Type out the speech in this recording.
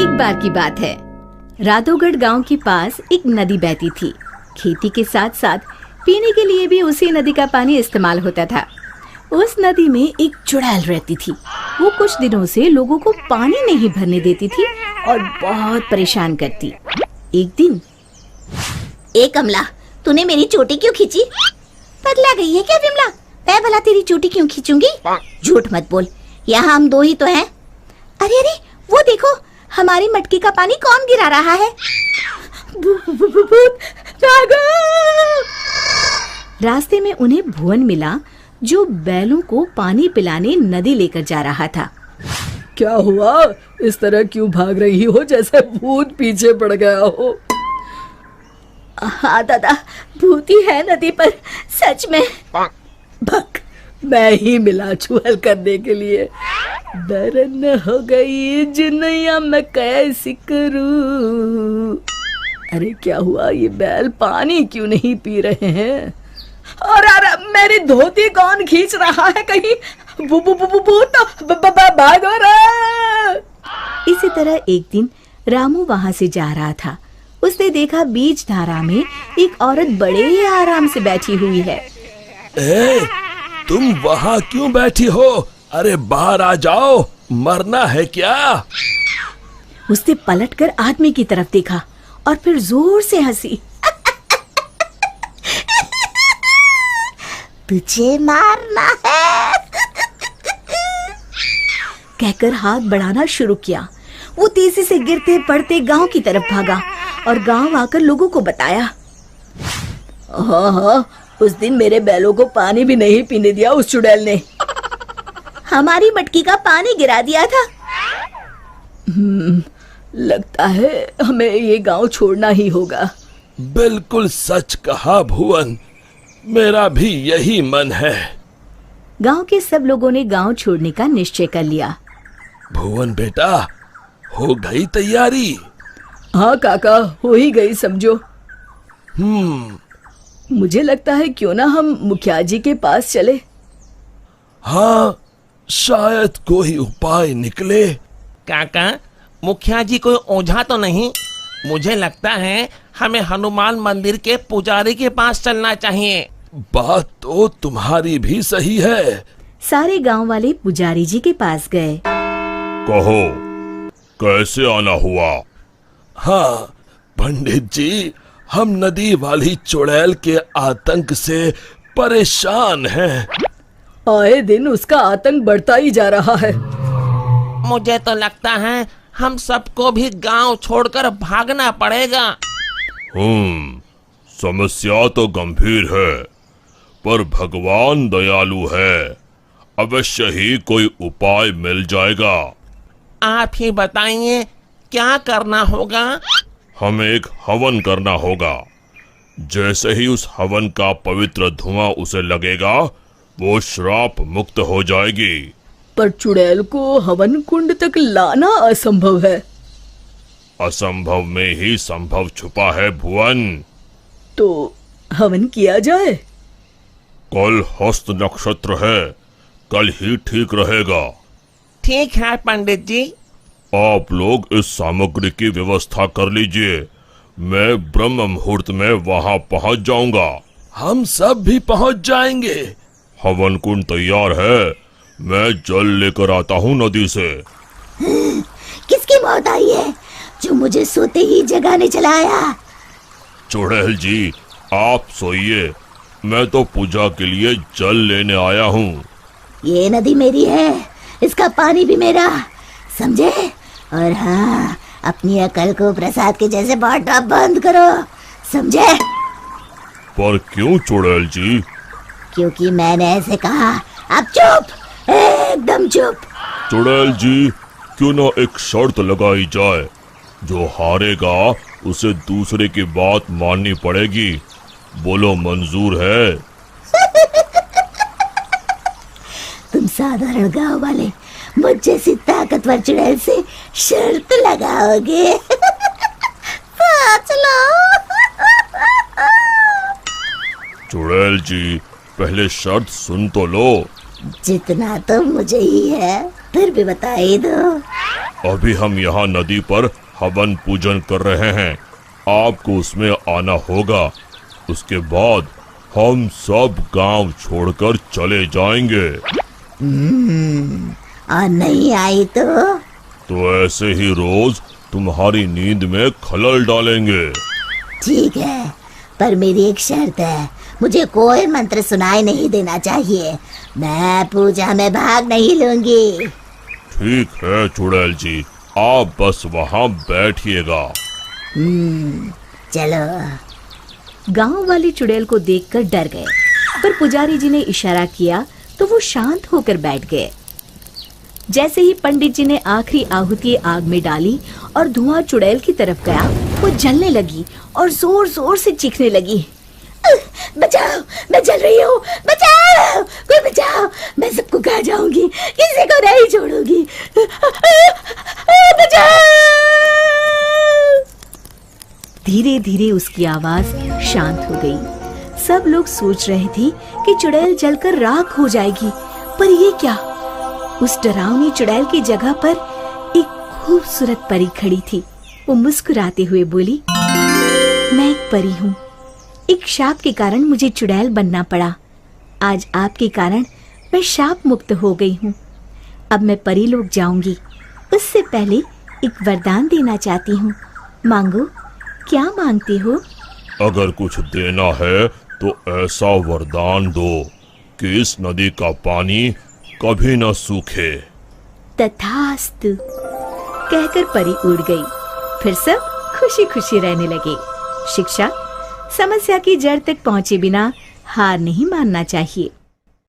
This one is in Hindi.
एक बार की बात है, राधोगढ़ गांव के पास एक नदी बहती थी। खेती के साथ साथ पीने के लिए भी उसी नदी का पानी इस्तेमाल होता था। उस नदी में एक चुड़ैल रहती थी। वो कुछ दिनों से लोगों को पानी नहीं भरने देती थी और बहुत परेशान करती। एक दिन, ए कमला, तूने मेरी चोटी क्यों खींची? पगला गई है क्या विमला? मैं भला तेरी चोटी क्यों खींचूंगी? झूठ मत बोल, यहाँ हम दो ही तो हैं। अरे अरे, वो देखो, हमारी मटकी का पानी कौन गिरा रहा है? रास्ते में उन्हें भुवन मिला, जो बैलों को पानी पिलाने नदी लेकर जा रहा था। क्या हुआ? इस तरह क्यों भाग रही हो जैसे भूत पीछे पड़ गया हो? हाँ दादा, भूती है नदी पर, सच में। भक, मैं ही मिला चुहल करने के लिए। दरन हो गई जिनैया मैं कैसी करूं। अरे क्या हुआ, ये बैल पानी क्यों नहीं पी रहे हैं? और अरे मेरी धोती कौन खींच रहा है? कहीं भूत भागो रे। इसी तरह एक दिन रामू वहाँ से जा रहा था। उसने देखा बीच धारा में एक औरत बड़े ही आराम से बैठी हुई है। ए, तुम वहाँ क्यों बैठी हो? अरे बाहर आ जाओ, मरना है क्या? उसने पलटकर आदमी की तरफ देखा और फिर जोर से हंसी। तुझे मारना है कहकर हाथ बढ़ाना शुरू किया। वो तेजी से गिरते पड़ते गांव की तरफ भागा और गांव आकर लोगों को बताया। हाँ, उस दिन मेरे बैलों को पानी भी नहीं पीने दिया उस चुड़ैल ने। हमारी मटकी का पानी गिरा दिया था। लगता है हमें ये गांव छोड़ना ही होगा। बिल्कुल सच कहा भुवन, मेरा भी यही मन है। गांव के सब लोगों ने गांव छोड़ने का निश्चय कर लिया। भुवन बेटा, हो गई तैयारी? हाँ काका, हो ही गई समझो। हम्म। मुझे लगता है क्यों ना हम मुखिया जी के पास चले। हाँ, शायद कोई उपाय निकले। काका, मुखिया जी कोई ओझा तो नहीं? मुझे लगता है हमें हनुमान मंदिर के पुजारी के पास चलना चाहिए। बात तो तुम्हारी भी सही है। सारे गांव वाले पुजारी जी के पास गए। कहो, कैसे आना हुआ? हाँ पंडित जी, हम नदी वाली चुड़ैल के आतंक से परेशान हैं। आए दिन उसका आतंक बढ़ता ही जा रहा है। मुझे तो लगता है हम सबको भी गांव छोड़कर भागना पड़ेगा। समस्या तो गंभीर है, पर भगवान दयालु है। अवश्य ही कोई उपाय मिल जाएगा। आप ही बताइए, क्या करना होगा? हमें एक हवन करना होगा। जैसे ही उस हवन का पवित्र धुआं उसे लगेगा, वो श्राप मुक्त हो जाएगी। पर चुड़ैल को हवन कुंड तक लाना असंभव है। असंभव में ही संभव छुपा है भुवन। तो हवन किया जाए। कल हस्त नक्षत्र है, कल ही ठीक रहेगा। ठीक है पंडित जी। आप लोग इस सामग्री की व्यवस्था कर लीजिए। मैं ब्रह्म मुहूर्त में वहां पहुंच जाऊंगा। हम सब भी पहुंच जाएंगे। हवन कुंड तैयार है, मैं जल लेकर आता हूँ नदी से। किसकी मौत आई है जो मुझे सोते ही जगाने चला आया? चुड़ैल जी, आप सोइए, मैं तो पूजा के लिए जल लेने आया हूँ। ये नदी मेरी है, इसका पानी भी मेरा, समझे? और हाँ, अपनी अकल को प्रसाद के जैसे बांटना बंद करो, समझे? पर क्यों चुड़ैल जी? क्योंकि मैंने ऐसे कहा। अब चुप, एकदम चुप। चुड़ैल जी, क्यों ना एक शर्त लगाई जाए। जो हारेगा उसे दूसरे की बात माननी पड़ेगी। बोलो, मंजूर है? तुम साधारण गांव वाले मुझ जैसी ताकतवर चुड़ैल से शर्त लगाओगे? चलो। चुड़ैल जी, पहले शर्त सुन तो लो। जितना तो मुझे ही है, फिर भी बता ही दो। अभी हम यहाँ नदी पर हवन पूजन कर रहे हैं, आपको उसमें आना होगा। उसके बाद हम सब गांव छोड़कर चले जाएंगे। और नहीं आई तो ऐसे ही रोज तुम्हारी नींद में खलल डालेंगे। ठीक है, पर मेरी एक शर्त है, मुझे कोई मंत्र सुनाई नहीं देना चाहिए। मैं पूजा में भाग नहीं लूंगी। ठीक है चुड़ैल जी, आप बस वहाँ बैठिएगा। चलो। गांव वाले चुड़ैल को देखकर डर गए, पर पुजारी जी ने इशारा किया तो वो शांत होकर बैठ गए। जैसे ही पंडित जी ने आखिरी आहुति आग में डाली और धुआं चुड़ैल की तरफ गया, वो जलने लगी और जोर जोर से चीखने लगी। बचाओ, मैं जल रही हूँ, बचाओ, कोई बचाओ, मैं सबको खा जाऊंगी, किसी को नहीं छोड़ूंगी, बचाओ। धीरे धीरे उसकी आवाज शांत हो गई। सब लोग सोच रहे थे कि चुड़ैल जलकर राख हो जाएगी, पर ये क्या? उस डरावनी चुड़ैल की जगह पर एक खूबसूरत परी खड़ी थी। वो मुस्कुराते हुए बोली, मैं एक परी हूँ। एक शाप के कारण मुझे चुड़ैल बनना पड़ा। आज आपके कारण मैं शाप मुक्त हो गई हूँ। अब मैं परी लोग जाऊंगी। उससे पहले एक वरदान देना चाहती हूँ। मांगो, क्या मांगते हो? अगर कुछ देना है तो ऐसा वरदान दो कि इस नदी का पानी कभी न सूखे। तथास्तु कहकर परी उड़ गई। फिर सब खुशी खुशी रहने लगे। शिक्षा, समस्या की जड़ तक पहुंचे बिना हार नहीं मानना चाहिए।